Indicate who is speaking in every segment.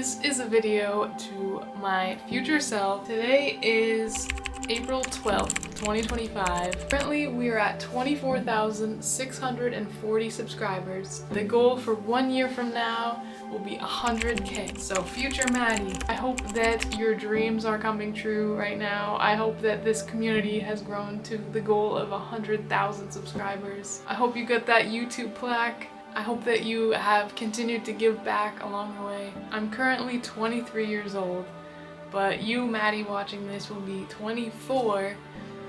Speaker 1: This is a video to my future self. Today is April 12th, 2025. Currently, we are at 24,640 subscribers. The goal for 1 year from now will be 100K. So future Maddie, I hope that your dreams are coming true right now. I hope that this community has grown to the goal of 100,000 subscribers. I hope you got that YouTube plaque. I hope that you have continued to give back along the way. I'm currently 23 years old, but you, Maddie, watching this will be 24,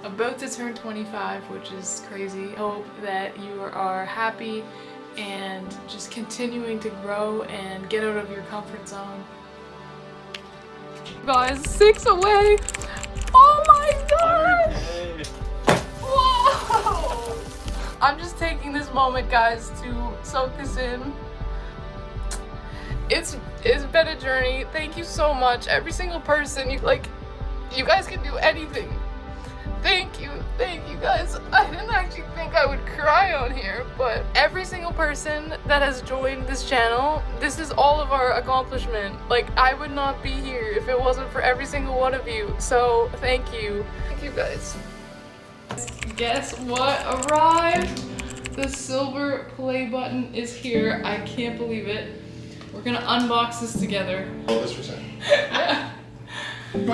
Speaker 1: about to turn 25, which is crazy. I hope that you are happy and just continuing to grow and get out of your comfort zone. Guys, 6 away! Oh my god! Whoa! I'm just taking this moment, guys, to soak this in. It's been a journey. Thank you so much. Every single person, you guys can do anything. Thank you guys. I didn't actually think I would cry on here, but every single person that has joined this channel, this is all of our accomplishment. Like, I would not be here if it wasn't for every single one of you. So thank you. Thank you guys. Guess what arrived? The silver play button is here. I can't believe it. We're gonna unbox this together.
Speaker 2: Oh, this for second.
Speaker 1: Yeah. Oh no!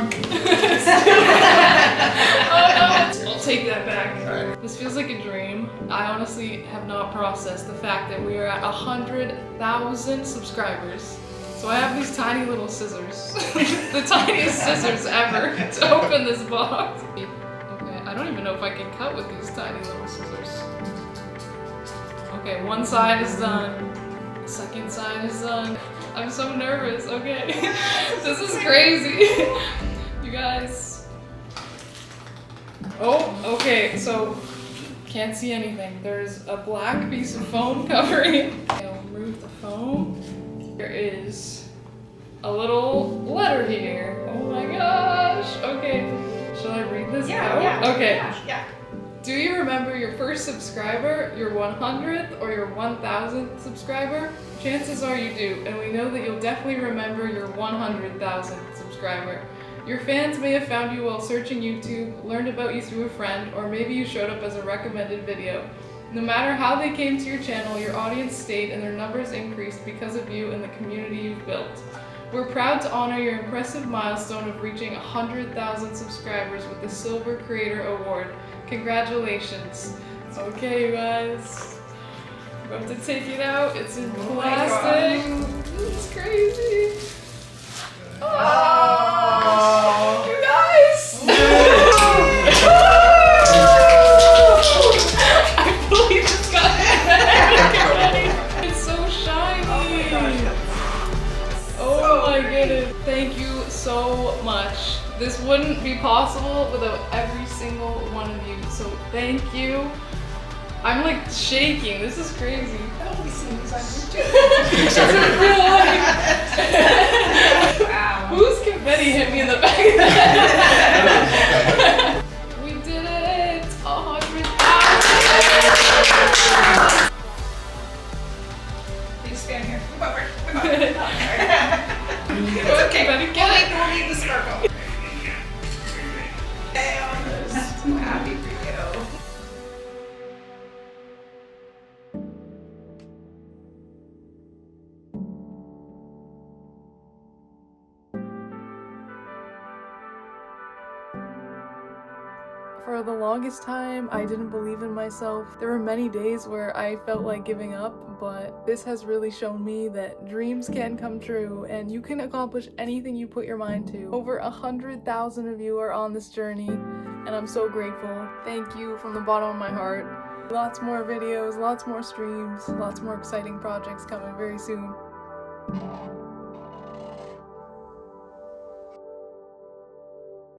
Speaker 1: I'll take that back.
Speaker 2: Alright.
Speaker 1: This feels like a dream. I honestly have not processed the fact that we are at 100,000 subscribers. So I have these tiny little scissors. The tiniest scissors ever to open this box. I don't even know if I can cut with these tiny little scissors. Okay, one side is done. The second side is done. I'm so nervous, okay. This is crazy. You guys. Oh, okay, so can't see anything. There's a black piece of foam covering it. I'll remove the foam. There is a little letter here. Oh my gosh, okay. Should I read this out?
Speaker 3: Yeah.
Speaker 1: Okay.
Speaker 3: Yeah.
Speaker 1: Do you remember your first subscriber, your 100th, or your 1,000th subscriber? Chances are you do, and we know that you'll definitely remember your 100,000th subscriber. Your fans may have found you while searching YouTube, learned about you through a friend, or maybe you showed up as a recommended video. No matter how they came to your channel, your audience stayed and their numbers increased because of you and the community you've built. We're proud to honor your impressive milestone of reaching 100,000 subscribers with the Silver Creator Award. Congratulations. Okay, you guys. I'm about to take it out. It's in plastic. It's crazy. Oh! You guys! I believe it's got it. It's so shiny. Oh my goodness. Thank you so much. This wouldn't be possible without every single one of you. So thank you. I'm like shaking. This is crazy.
Speaker 3: I've only seen these on YouTube.
Speaker 1: That's in real life.
Speaker 3: Wow.
Speaker 1: Whose confetti hit me in the back of the head? We did it! 100,000!
Speaker 3: Please stand here. Move over. It's okay.
Speaker 1: Better get it.
Speaker 3: We'll need the sparkle. I'm so happy for you.
Speaker 1: For the longest time, I didn't believe in myself. There were many days where I felt like giving up, but this has really shown me that dreams can come true and you can accomplish anything you put your mind to. Over 100,000 of you are on this journey, and I'm so grateful. Thank you from the bottom of my heart. Lots more videos, lots more streams, lots more exciting projects coming very soon.